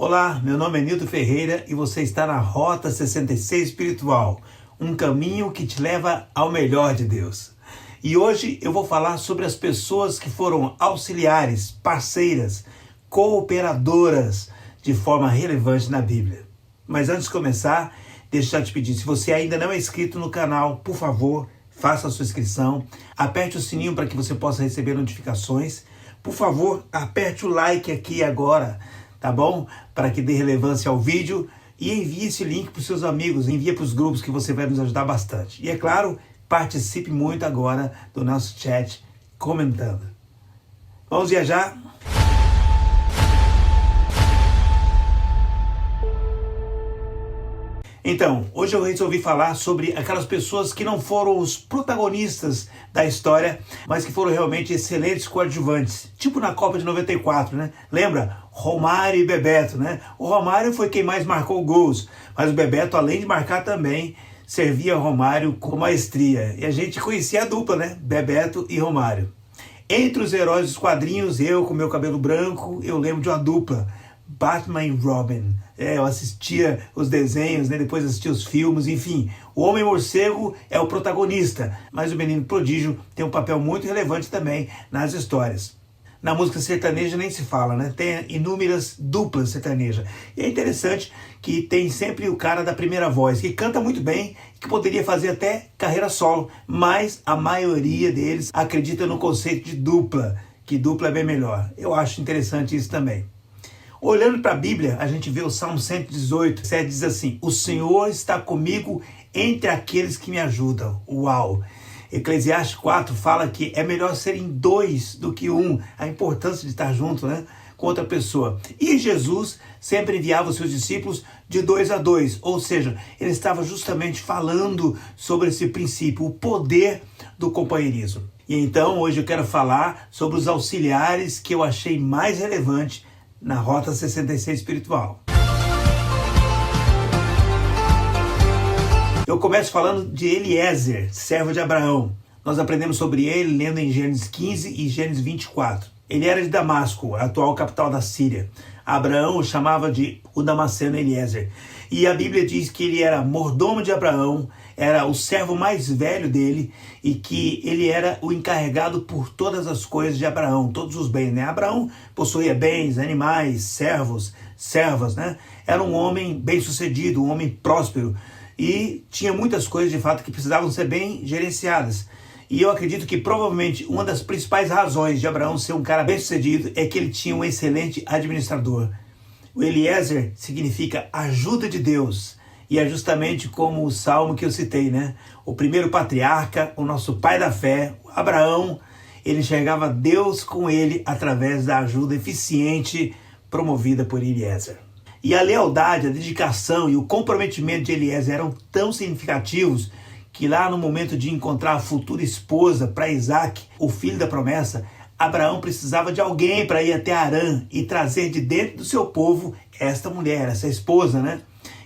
Olá, meu nome é Nilton Ferreira e você está na Rota 66 Espiritual, um caminho que te leva ao melhor de Deus. E hoje eu vou falar sobre as pessoas que foram auxiliares, parceiras, cooperadoras de forma relevante na Bíblia. Mas antes de começar, deixa eu te pedir, se você ainda não é inscrito no canal, por favor, faça a sua inscrição, aperte o sininho para que você possa receber notificações. Por favor, aperte o like aqui agora, tá bom? Para que dê relevância ao vídeo e envie esse link para os seus amigos, envie para os grupos que você vai nos ajudar bastante. E é claro, participe muito agora do nosso chat comentando. Vamos viajar? Então, hoje eu resolvi falar sobre aquelas pessoas que não foram os protagonistas da história, mas que foram realmente excelentes coadjuvantes, tipo na Copa de 94, né? Lembra? Romário e Bebeto, né? O Romário foi quem mais marcou gols, mas o Bebeto, além de marcar também, servia Romário com maestria. E a gente conhecia a dupla, né? Bebeto e Romário. Entre os heróis dos quadrinhos, eu com meu cabelo branco, eu lembro de uma dupla, Batman e Robin. Eu assistia os desenhos, né? Depois assistia os filmes, enfim. O Homem-Morcego é o protagonista, mas o Menino Prodígio tem um papel muito relevante também nas histórias. Na música sertaneja nem se fala, né? Tem inúmeras duplas sertanejas. E é interessante que tem sempre o cara da primeira voz, que canta muito bem, que poderia fazer até carreira solo, mas a maioria deles acredita no conceito de dupla, que dupla é bem melhor. Eu acho interessante isso também. Olhando para a Bíblia, a gente vê o Salmo 118, 7 diz assim: o Senhor está comigo entre aqueles que me ajudam. Uau! Eclesiastes 4 fala que é melhor serem dois do que um, a importância de estar junto, né, com outra pessoa. E Jesus sempre enviava os seus discípulos de 2 a 2, ou seja, ele estava justamente falando sobre esse princípio, o poder do companheirismo. E então hoje eu quero falar sobre os auxiliares que eu achei mais relevante na Rota 66 Espiritual. Eu começo falando de Eliezer, servo de Abraão. Nós aprendemos sobre ele lendo em Gênesis 15 e Gênesis 24. Ele era de Damasco, a atual capital da Síria. Abraão o chamava de o Damasceno Eliezer. E a Bíblia diz que ele era mordomo de Abraão, era o servo mais velho dele e que ele era o encarregado por todas as coisas de Abraão, todos os bens, né? Abraão possuía bens, animais, servos, servas, né? Era um homem bem-sucedido, um homem próspero e tinha muitas coisas de fato que precisavam ser bem gerenciadas. E eu acredito que provavelmente uma das principais razões de Abraão ser um cara bem-sucedido é que ele tinha um excelente administrador. O Eliezer significa ajuda de Deus. E é justamente como o salmo que eu citei, né? O primeiro patriarca, o nosso pai da fé, Abraão, ele enxergava Deus com ele através da ajuda eficiente promovida por Eliezer. E a lealdade, a dedicação e o comprometimento de Eliezer eram tão significativos que lá no momento de encontrar a futura esposa para Isaac, o filho da promessa, Abraão precisava de alguém para ir até Harã e trazer de dentro do seu povo esta mulher, essa esposa, né?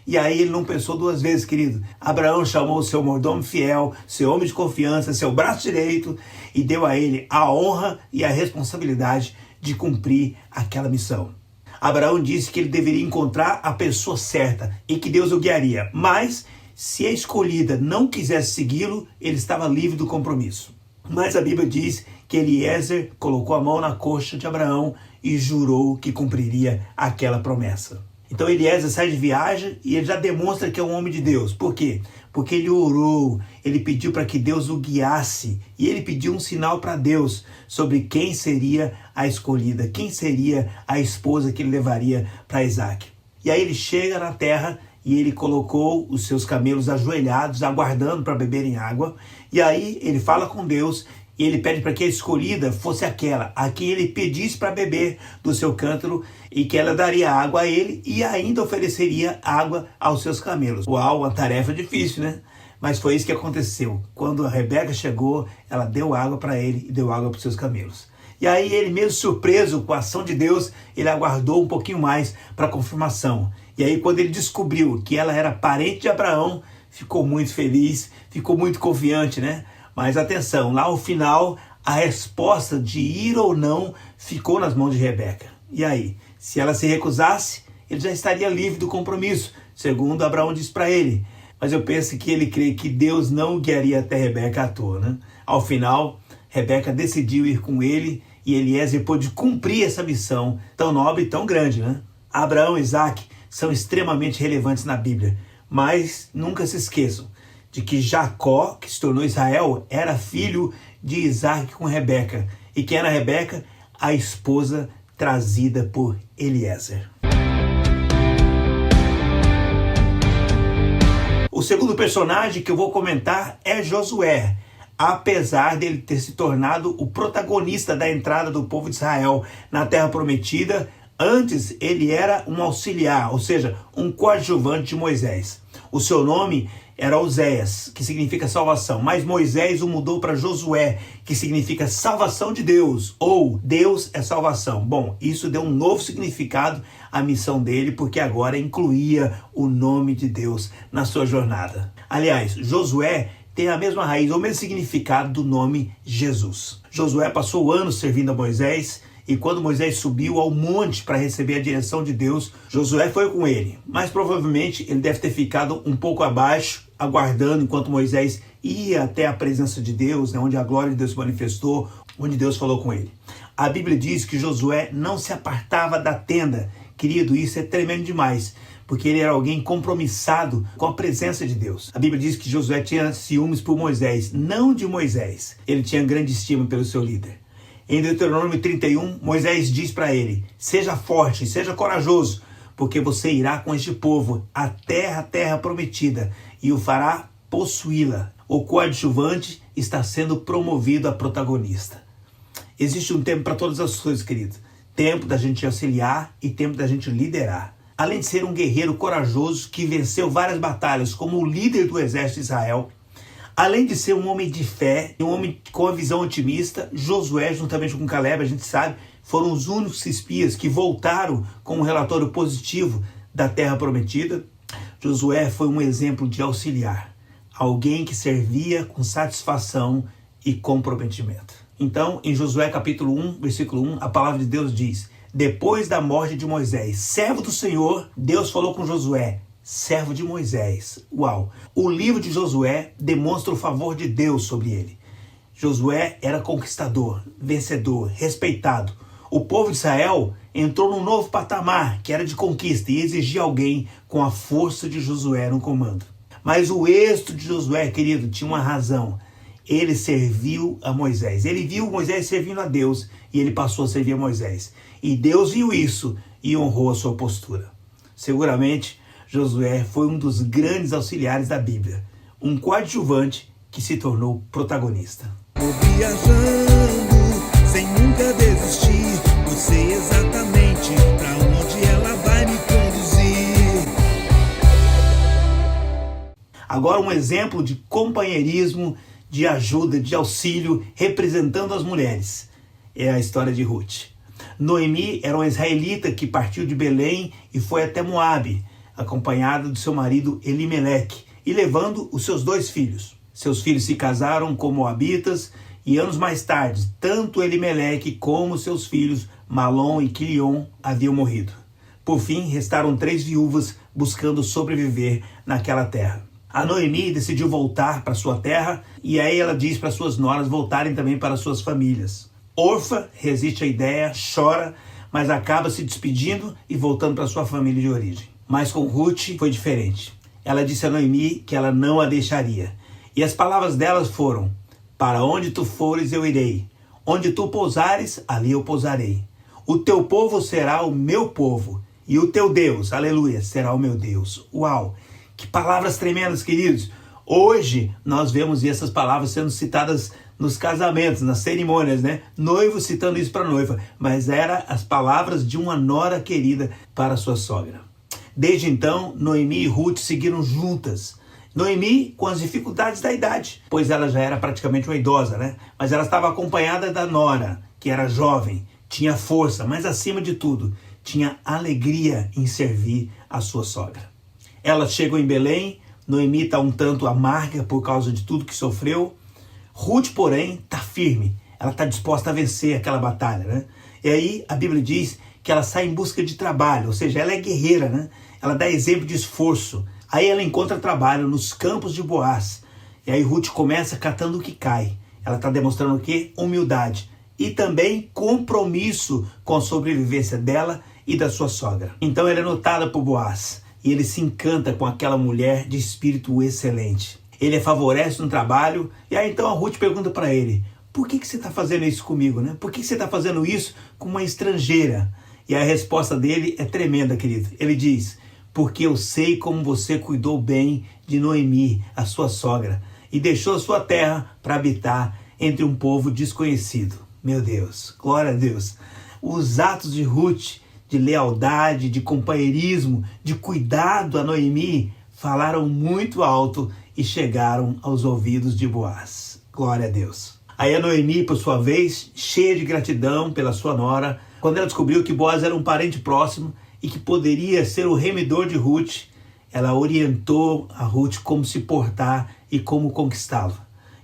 E aí ele não pensou duas vezes, querido. Abraão chamou o seu mordomo fiel, seu homem de confiança, seu braço direito e deu a ele a honra e a responsabilidade de cumprir aquela missão. Abraão disse que ele deveria encontrar a pessoa certa e que Deus o guiaria, mas se a escolhida não quisesse segui-lo, ele estava livre do compromisso. Mas a Bíblia diz que Eliezer colocou a mão na coxa de Abraão e jurou que cumpriria aquela promessa. Então Eliezer sai de viagem e ele já demonstra que é um homem de Deus. Por quê? Porque ele orou, ele pediu para que Deus o guiasse. E ele pediu um sinal para Deus sobre quem seria a escolhida, quem seria a esposa que ele levaria para Isaac. E aí ele chega na terra e ele colocou os seus camelos ajoelhados, aguardando para beberem água. E aí ele fala com Deus e ele pede para que a escolhida fosse aquela a quem ele pedisse para beber do seu cântaro e que ela daria água a ele e ainda ofereceria água aos seus camelos. Uau, uma tarefa difícil, né? Mas foi isso que aconteceu. Quando a Rebeca chegou, ela deu água para ele e deu água para os seus camelos. E aí ele, mesmo surpreso com a ação de Deus, ele aguardou um pouquinho mais para a confirmação. E aí quando ele descobriu que ela era parente de Abraão, ficou muito feliz, ficou muito confiante, né? Mas atenção, lá ao final, a resposta de ir ou não ficou nas mãos de Rebeca. E aí, se ela se recusasse, ele já estaria livre do compromisso, segundo Abraão disse para ele. Mas eu penso que ele crê que Deus não o guiaria até Rebeca à toa, né? Ao final, Rebeca decidiu ir com ele e Eliezer pôde cumprir essa missão tão nobre e tão grande, né? Abraão e Isaac são extremamente relevantes na Bíblia, mas nunca se esqueçam de que Jacó, que se tornou Israel, era filho de Isaac com Rebeca. E quem era Rebeca? A esposa trazida por Eliezer. O segundo personagem que eu vou comentar é Josué. Apesar dele ter se tornado o protagonista da entrada do povo de Israel na Terra Prometida, antes ele era um auxiliar, ou seja, um coadjuvante de Moisés. O seu nome era Oséias, que significa salvação, mas Moisés o mudou para Josué, que significa salvação de Deus, ou Deus é salvação. Bom, isso deu um novo significado à missão dele, porque agora incluía o nome de Deus na sua jornada. Aliás, Josué tem a mesma raiz, ou o mesmo significado do nome Jesus. Josué passou anos servindo a Moisés, e quando Moisés subiu ao monte para receber a direção de Deus, Josué foi com ele. Mas provavelmente ele deve ter ficado um pouco abaixo, aguardando enquanto Moisés ia até a presença de Deus, onde a glória de Deus se manifestou, onde Deus falou com ele. A Bíblia diz que Josué não se apartava da tenda. Querido, isso é tremendo demais, porque ele era alguém compromissado com a presença de Deus. A Bíblia diz que Josué tinha ciúmes por Moisés, não de Moisés. Ele tinha grande estima pelo seu líder. Em Deuteronômio 31, Moisés diz para ele: seja forte, seja corajoso, porque você irá com este povo à terra prometida e o fará possuí-la. O coadjuvante está sendo promovido a protagonista. Existe um tempo para todas as coisas, querido. Tempo da gente auxiliar e tempo da gente liderar. Além de ser um guerreiro corajoso que venceu várias batalhas como o líder do exército de Israel, além de ser um homem de fé, um homem com a visão otimista, Josué, juntamente com Caleb, a gente sabe, foram os únicos espias que voltaram com um relatório positivo da terra prometida. Josué foi um exemplo de auxiliar, alguém que servia com satisfação e comprometimento. Então, em Josué capítulo 1, versículo 1, a palavra de Deus diz: depois da morte de Moisés, servo do Senhor, Deus falou com Josué, servo de Moisés. Uau! O livro de Josué demonstra o favor de Deus sobre ele. Josué era conquistador, vencedor, respeitado. O povo de Israel entrou num novo patamar, que era de conquista, e exigia alguém com a força de Josué no comando. Mas o êxito de Josué, querido, tinha uma razão. Ele serviu a Moisés. Ele viu Moisés servindo a Deus e ele passou a servir a Moisés. E Deus viu isso e honrou a sua postura. Seguramente, Josué foi um dos grandes auxiliares da Bíblia, um coadjuvante que se tornou protagonista. Vou viajando sem nunca desistir, eu sei exatamente para onde ela vai me conduzir. Agora um exemplo de companheirismo, de ajuda, de auxílio, representando as mulheres. É a história de Ruth. Noemi era uma israelita que partiu de Belém e foi até Moabe, acompanhada do seu marido Elimeleque, e levando os seus 2 filhos. Seus filhos se casaram com moabitas e anos mais tarde, tanto Elimeleque como seus filhos Malom e Quilion haviam morrido. Por fim, restaram 3 viúvas buscando sobreviver naquela terra. A Noemi decidiu voltar para sua terra e aí ela diz para suas noras voltarem também para suas famílias. Orfa resiste à ideia, chora, mas acaba se despedindo e voltando para sua família de origem. Mas com Ruth foi diferente. Ela disse a Noemi que ela não a deixaria. E as palavras delas foram: para onde tu fores eu irei, onde tu pousares, ali eu pousarei. O teu povo será o meu povo, e o teu Deus, aleluia, será o meu Deus. Uau! Que palavras tremendas, queridos! Hoje nós vemos essas palavras sendo citadas nos casamentos, nas cerimônias, né? Noivo citando isso para a noiva, mas eram as palavras de uma nora querida para sua sogra. Desde então, Noemi e Ruth seguiram juntas. Noemi com as dificuldades da idade, pois ela já era praticamente uma idosa, né? Mas ela estava acompanhada da nora, que era jovem, tinha força, mas acima de tudo, tinha alegria em servir a sua sogra. Elas chegam em Belém, Noemi está um tanto amarga por causa de tudo que sofreu. Ruth, porém, está firme. Ela está disposta a vencer aquela batalha, né? E aí a Bíblia diz que ela sai em busca de trabalho, ou seja, ela é guerreira, né? Ela dá exemplo de esforço. Aí ela encontra trabalho nos campos de Boaz. E aí Ruth começa catando o que cai. Ela está demonstrando o quê? Humildade. E também compromisso com a sobrevivência dela e da sua sogra. Então ela é notada por Boaz. E ele se encanta com aquela mulher de espírito excelente. Ele a favorece no trabalho. E aí então a Ruth pergunta para ele: por que você está fazendo isso comigo, né? Por que você está fazendo isso com uma estrangeira? E a resposta dele é tremenda, querido. Ele diz: porque eu sei como você cuidou bem de Noemi, a sua sogra, e deixou a sua terra para habitar entre um povo desconhecido. Meu Deus, glória a Deus. Os atos de Ruth, de lealdade, de companheirismo, de cuidado a Noemi, falaram muito alto e chegaram aos ouvidos de Boaz. Glória a Deus. Aí a Noemi, por sua vez, cheia de gratidão pela sua nora, quando ela descobriu que Boaz era um parente próximo e que poderia ser o remidor de Ruth, ela orientou a Ruth como se portar e como conquistá-lo.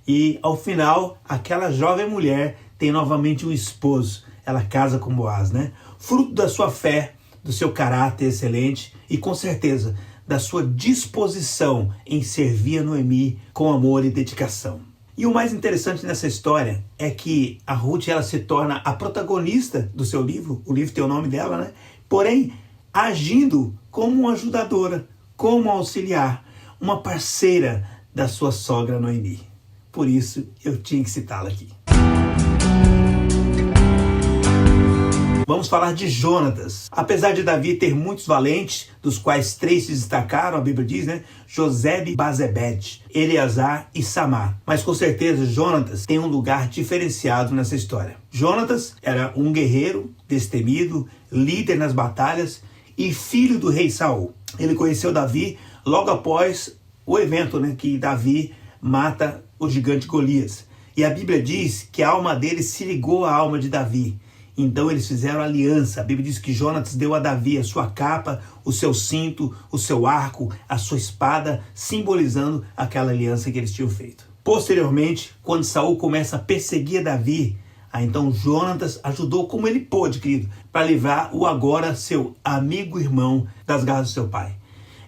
E ao final, aquela jovem mulher tem novamente um esposo. Ela casa com Boaz, né? Fruto da sua fé, do seu caráter excelente e com certeza da sua disposição em servir a Noemi com amor e dedicação. E o mais interessante nessa história é que a Ruth ela se torna a protagonista do seu livro. O livro tem o nome dela, né? Porém, agindo como uma ajudadora, como uma auxiliar, uma parceira da sua sogra Noemi. Por isso, eu tinha que citá-la aqui. Vamos falar de Jonatas. Apesar de Davi ter muitos valentes, dos quais 3 se destacaram, a Bíblia diz, né? Josebe, Bazebete, Eleazar e Samar. Mas com certeza Jonatas tem um lugar diferenciado nessa história. Jonatas era um guerreiro destemido, líder nas batalhas e filho do rei Saul. Ele conheceu Davi logo após o evento, né, que Davi mata o gigante Golias. E a Bíblia diz que a alma dele se ligou à alma de Davi. Então eles fizeram aliança. A Bíblia diz que Jonatas deu a Davi a sua capa, o seu cinto, o seu arco, a sua espada, simbolizando aquela aliança que eles tinham feito. Posteriormente, quando Saul começa a perseguir Davi, aí então Jonatas ajudou como ele pôde, querido, para livrar o agora seu amigo e irmão das garras do seu pai.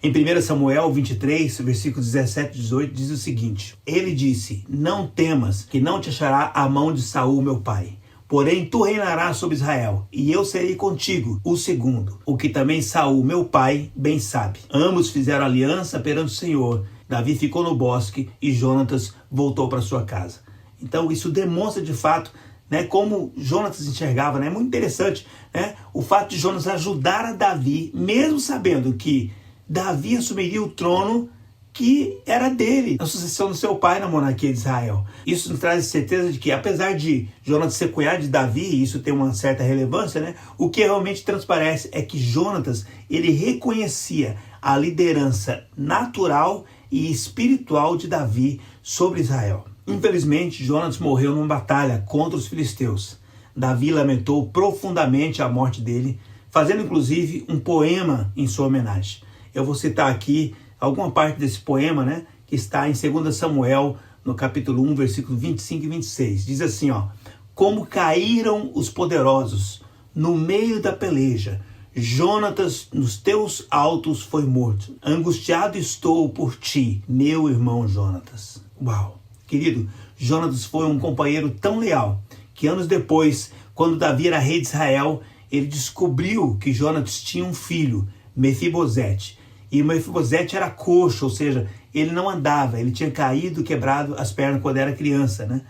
Em 1 Samuel 23, versículos 17 e 18, diz o seguinte: ele disse: não temas, que não te achará a mão de Saul, meu pai. Porém, tu reinarás sobre Israel, e eu serei contigo, o segundo, o que também Saul, meu pai, bem sabe. Ambos fizeram aliança perante o Senhor. Davi ficou no bosque e Jonatas voltou para sua casa. Então, isso demonstra de fato, né, como Jonatas enxergava, né? É muito interessante, né, o fato de Jonatas ajudar a Davi, mesmo sabendo que Davi assumiria o trono que era dele, a sucessão do seu pai na monarquia de Israel. Isso nos traz certeza de que, apesar de Jonatas ser cunhado de Davi, e isso tem uma certa relevância, né? O que realmente transparece é que Jonatas, ele reconhecia a liderança natural e espiritual de Davi sobre Israel. Infelizmente, Jonatas morreu numa batalha contra os filisteus. Davi lamentou profundamente a morte dele, fazendo inclusive um poema em sua homenagem. Eu vou citar aqui alguma parte desse poema, né, que está em 2 Samuel, no capítulo 1, versículo 25 e 26. Diz assim, ó: como caíram os poderosos no meio da peleja, Jonatas nos teus altos foi morto. Angustiado estou por ti, meu irmão Jonatas. Uau! Querido, Jonatas foi um companheiro tão leal que anos depois, quando Davi era rei de Israel, ele descobriu que Jonatas tinha um filho, Mefibosete. E Mefibosete era coxo, ou seja, ele não andava, ele tinha caído, quebrado as pernas quando era criança, né?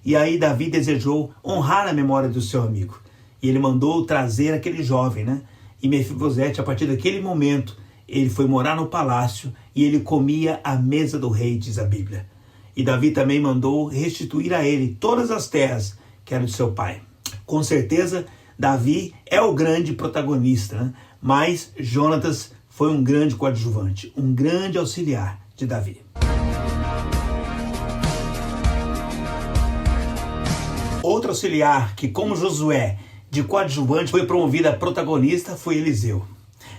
E aí Davi desejou honrar a memória do seu amigo. E ele mandou trazer aquele jovem, né? E Mefibosete, a partir daquele momento, ele foi morar no palácio e ele comia à mesa do rei, diz a Bíblia. E Davi também mandou restituir a ele todas as terras que eram de seu pai. Com certeza, Davi é o grande protagonista, né? Mas Jonatas foi um grande coadjuvante, um grande auxiliar de Davi. Outro auxiliar que, como Josué, de coadjuvante foi promovido a protagonista foi Eliseu.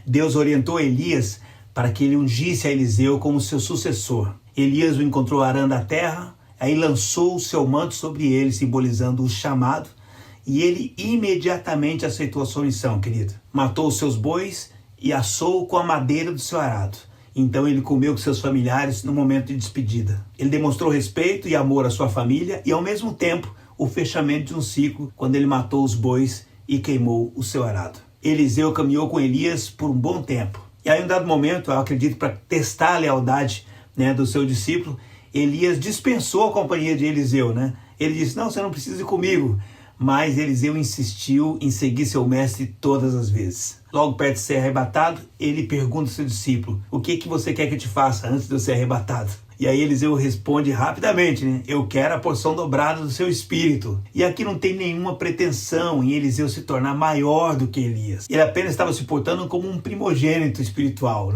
Deus orientou Elias para que ele ungisse a Eliseu como seu sucessor. Elias o encontrou arando a terra, aí lançou o seu manto sobre ele, simbolizando o chamado. E ele imediatamente aceitou a sua missão, querido. Matou os seus bois e assou com a madeira do seu arado. Então ele comeu com seus familiares no momento de despedida. Ele demonstrou respeito e amor à sua família e, ao mesmo tempo, o fechamento de um ciclo quando ele matou os bois e queimou o seu arado. Eliseu caminhou com Elias por um bom tempo. E aí, em um dado momento, eu acredito, para testar a lealdade, do seu discípulo, Elias dispensou a companhia de Eliseu. Ele disse: não, você não precisa ir comigo. Mas Eliseu insistiu em seguir seu mestre todas as vezes. Logo perto de ser arrebatado, ele pergunta ao seu discípulo: o que você quer que eu te faça antes de eu ser arrebatado? E aí Eliseu responde rapidamente, eu quero a porção dobrada do seu espírito. E aqui não tem nenhuma pretensão em Eliseu se tornar maior do que Elias. Ele apenas estava se portando como um primogênito espiritual,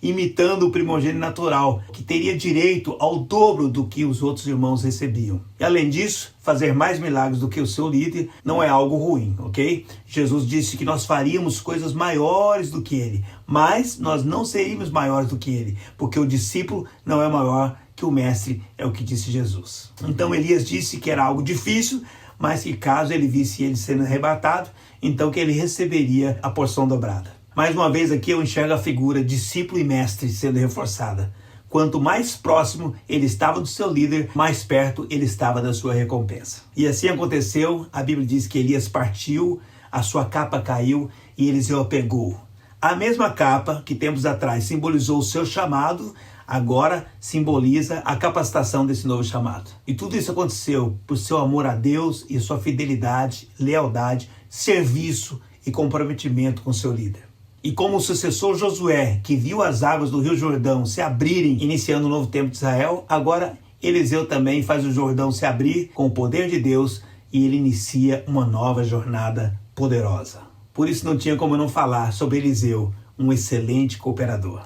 imitando o primogênito natural, que teria direito ao dobro do que os outros irmãos recebiam. E além disso, fazer mais milagres do que o seu líder não é algo ruim, ok? Jesus disse que nós faríamos coisas maiores do que ele, mas nós não seríamos maiores do que ele, porque o discípulo não é maior que o mestre, é o que disse Jesus. Então Elias disse que era algo difícil, mas que caso ele visse ele sendo arrebatado, então que ele receberia a porção dobrada. Mais uma vez aqui eu enxergo a figura discípulo e mestre sendo reforçada. Quanto mais próximo ele estava do seu líder, mais perto ele estava da sua recompensa. E assim aconteceu. A Bíblia diz que Elias partiu, a sua capa caiu e Eliseu a pegou. A mesma capa que tempos atrás simbolizou o seu chamado, agora simboliza a capacitação desse novo chamado. E tudo isso aconteceu por seu amor a Deus e sua fidelidade, lealdade, serviço e comprometimento com seu líder. E como o sucessor Josué, que viu as águas do Rio Jordão se abrirem, iniciando o novo tempo de Israel, agora Eliseu também faz o Jordão se abrir com o poder de Deus e ele inicia uma nova jornada poderosa. Por isso não tinha como não falar sobre Eliseu, um excelente cooperador.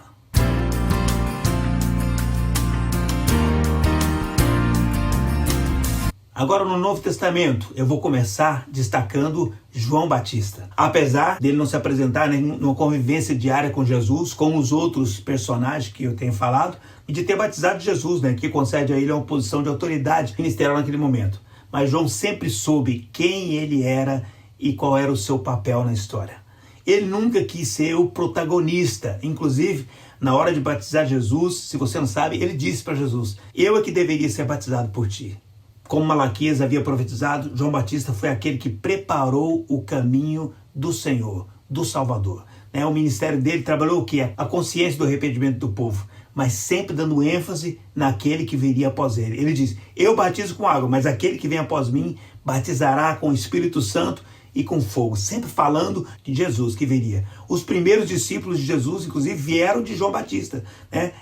Agora no Novo Testamento, eu vou começar destacando João Batista. Apesar dele não se apresentar numa convivência diária com Jesus, como os outros personagens que eu tenho falado, e de ter batizado Jesus, que concede a ele uma posição de autoridade ministerial naquele momento. Mas João sempre soube quem ele era e qual era o seu papel na história. Ele nunca quis ser o protagonista. Inclusive, na hora de batizar Jesus, se você não sabe, ele disse para Jesus: eu é que deveria ser batizado por ti. Como Malaquias havia profetizado, João Batista foi aquele que preparou o caminho do Senhor, do Salvador. O ministério dele trabalhou o quê? A consciência do arrependimento do povo, mas sempre dando ênfase naquele que viria após ele. Ele diz: eu batizo com água, mas aquele que vem após mim batizará com o Espírito Santo e com fogo, sempre falando de Jesus que viria. Os primeiros discípulos de Jesus, inclusive, vieram de João Batista.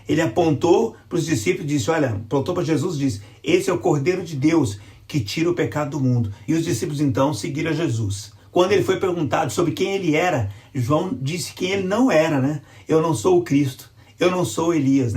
Ele apontou para os discípulos e disse, apontou para Jesus e disse: esse é o Cordeiro de Deus que tira o pecado do mundo. E os discípulos então seguiram a Jesus. Quando ele foi perguntado sobre quem ele era, João disse quem ele não era. Eu não sou o Cristo, eu não sou Elias.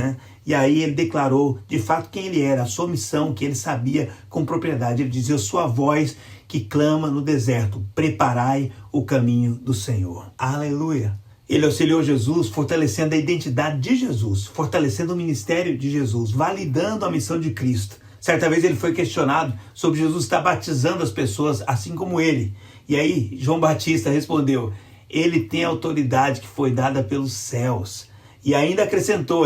E aí ele declarou de fato quem ele era, a sua missão, que ele sabia com propriedade. Ele dizia: eu sou a voz que clama no deserto, preparai o caminho do Senhor. Aleluia! Ele auxiliou Jesus, fortalecendo a identidade de Jesus, fortalecendo o ministério de Jesus, validando a missão de Cristo. Certa vez ele foi questionado sobre Jesus estar batizando as pessoas assim como ele. E aí João Batista respondeu: ele tem a autoridade que foi dada pelos céus. E ainda acrescentou,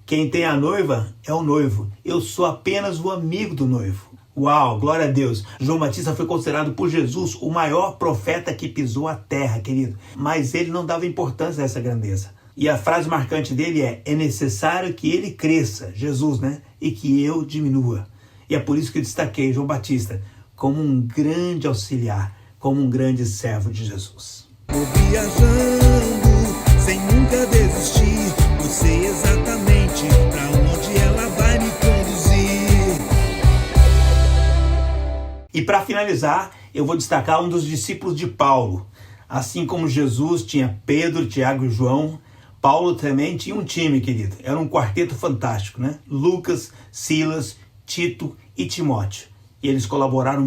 quem tem a noiva é o noivo. Eu sou apenas o amigo do noivo. Uau, glória a Deus. João Batista foi considerado por Jesus o maior profeta que pisou a terra, querido. Mas ele não dava importância a essa grandeza. E a frase marcante dele é necessário que ele cresça, Jesus, e que eu diminua. E é por isso que eu destaquei João Batista como um grande auxiliar, como um grande servo de Jesus. Vou viajando sem nunca desistir. Eu sei exatamente para onde ela vai me conduzir. E para finalizar, eu vou destacar um dos discípulos de Paulo. Assim como Jesus tinha Pedro, Tiago e João, Paulo também tinha um time, querido. Era um quarteto fantástico, Lucas, Silas, Tito e Timóteo. E eles colaboraram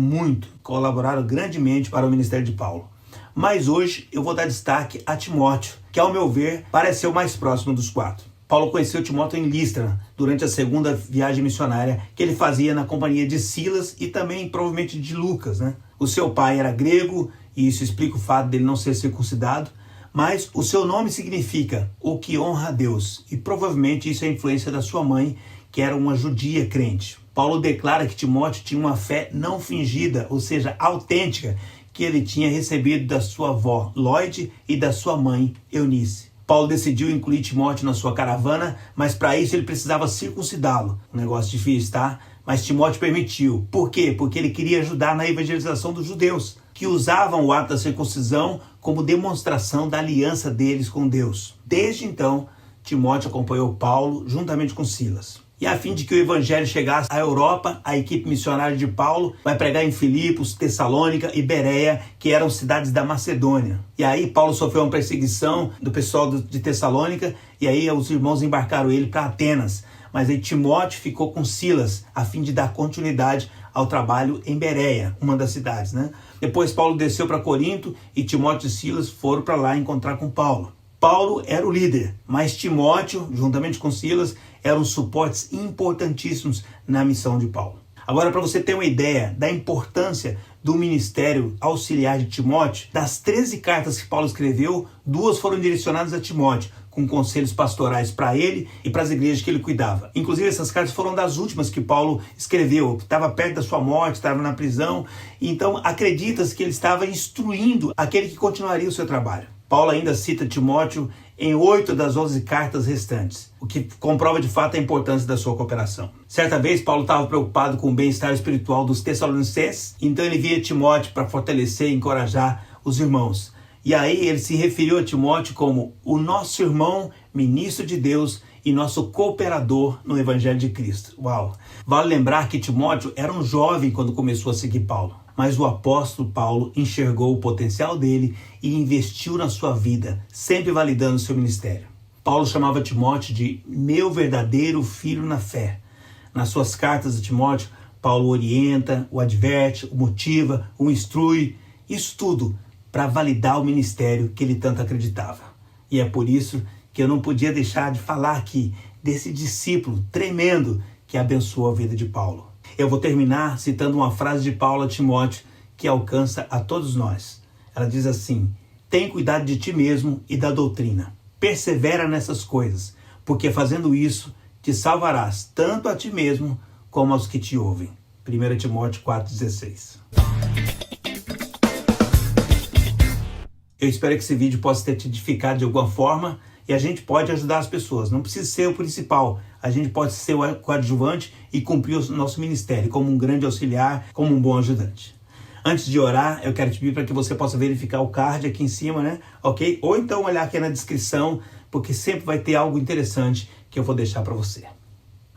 grandemente para o ministério de Paulo. Mas hoje eu vou dar destaque a Timóteo, que ao meu ver parece ser o mais próximo dos quatro. Paulo conheceu Timóteo em Listra, durante a segunda viagem missionária que ele fazia na companhia de Silas e também provavelmente de Lucas. O seu pai era grego, e isso explica o fato dele não ser circuncidado, mas o seu nome significa o que honra a Deus, e provavelmente isso é a influência da sua mãe, que era uma judia crente. Paulo declara que Timóteo tinha uma fé não fingida, ou seja, autêntica, que ele tinha recebido da sua avó Lloyd e da sua mãe Eunice. Paulo decidiu incluir Timóteo na sua caravana, mas para isso ele precisava circuncidá-lo. Um negócio difícil, tá? Mas Timóteo permitiu. Por quê? Porque ele queria ajudar na evangelização dos judeus, que usavam o ato da circuncisão como demonstração da aliança deles com Deus. Desde então, Timóteo acompanhou Paulo juntamente com Silas. E a fim de que o evangelho chegasse à Europa, a equipe missionária de Paulo vai pregar em Filipos, Tessalônica e Bereia, que eram cidades da Macedônia. E aí Paulo sofreu uma perseguição do pessoal de Tessalônica, e aí os irmãos embarcaram ele para Atenas. Mas aí Timóteo ficou com Silas, a fim de dar continuidade ao trabalho em Bereia, uma das cidades, né? Depois Paulo desceu para Corinto e Timóteo e Silas foram para lá encontrar com Paulo. Paulo era o líder, mas Timóteo, juntamente com Silas, eram suportes importantíssimos na missão de Paulo. Agora, para você ter uma ideia da importância do ministério auxiliar de Timóteo, das 13 cartas que Paulo escreveu, 2 foram direcionadas a Timóteo, com conselhos pastorais para ele e para as igrejas que ele cuidava. Inclusive, essas cartas foram das últimas que Paulo escreveu. Estava perto da sua morte, estava na prisão. Então, acredita-se que ele estava instruindo aquele que continuaria o seu trabalho. Paulo ainda cita Timóteo em 8 das 11 cartas restantes, o que comprova de fato a importância da sua cooperação. Certa vez, Paulo estava preocupado com o bem-estar espiritual dos Tessalonicenses, então ele via Timóteo para fortalecer e encorajar os irmãos. E aí ele se referiu a Timóteo como o nosso irmão, ministro de Deus e nosso cooperador no Evangelho de Cristo. Uau! Vale lembrar que Timóteo era um jovem quando começou a seguir Paulo. Mas o apóstolo Paulo enxergou o potencial dele e investiu na sua vida, sempre validando seu ministério. Paulo chamava Timóteo de meu verdadeiro filho na fé. Nas suas cartas a Timóteo, Paulo orienta, o adverte, o motiva, o instrui, isso tudo para validar o ministério que ele tanto acreditava. E é por isso que eu não podia deixar de falar aqui desse discípulo tremendo que abençoou a vida de Paulo. Eu vou terminar citando uma frase de Paulo a Timóteo que alcança a todos nós. Ela diz assim: tem cuidado de ti mesmo e da doutrina. Persevera nessas coisas, porque fazendo isso te salvarás tanto a ti mesmo como aos que te ouvem. 1 Timóteo 4,16. Eu espero que esse vídeo possa ter te edificado de alguma forma e a gente pode ajudar as pessoas. Não precisa ser o principal. A gente pode ser o coadjuvante e cumprir o nosso ministério como um grande auxiliar, como um bom ajudante. Antes de orar, eu quero te pedir para que você possa verificar o card aqui em cima, né? Ok? Ou então olhar aqui na descrição, porque sempre vai ter algo interessante que eu vou deixar para você.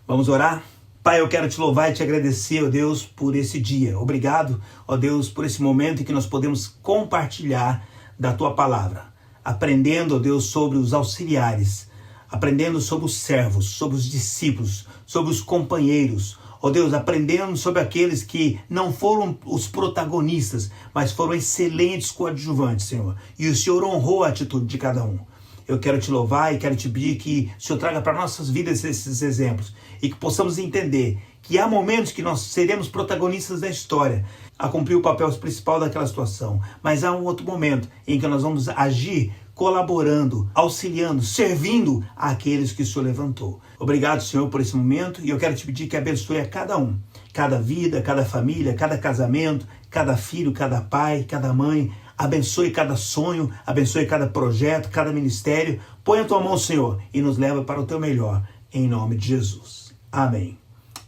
Vamos orar? Pai, eu quero te louvar e te agradecer, ó Deus, por esse dia. Obrigado, ó Deus, por esse momento em que nós podemos compartilhar da tua palavra, aprendendo, ó Deus, sobre os auxiliares, aprendendo sobre os servos, sobre os discípulos, sobre os companheiros, ó Deus, aprendendo sobre aqueles que não foram os protagonistas, mas foram excelentes coadjuvantes, Senhor. E o Senhor honrou a atitude de cada um. Eu quero te louvar e quero te pedir que o Senhor traga para nossas vidas esses exemplos e que possamos entender que há momentos que nós seremos protagonistas da história, a cumprir o papel principal daquela situação, mas há um outro momento em que nós vamos agir colaborando, auxiliando, servindo àqueles que o Senhor levantou. Obrigado, Senhor, por esse momento e eu quero te pedir que abençoe a cada um, cada vida, cada família, cada casamento, cada filho, cada pai, cada mãe. Abençoe cada sonho, abençoe cada projeto, cada ministério. Põe a tua mão, Senhor, e nos leva para o teu melhor, em nome de Jesus. Amém.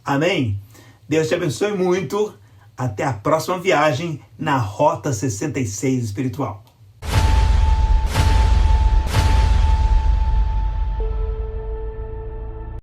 Amém. Deus te abençoe muito. Até a próxima viagem na Rota 66 Espiritual.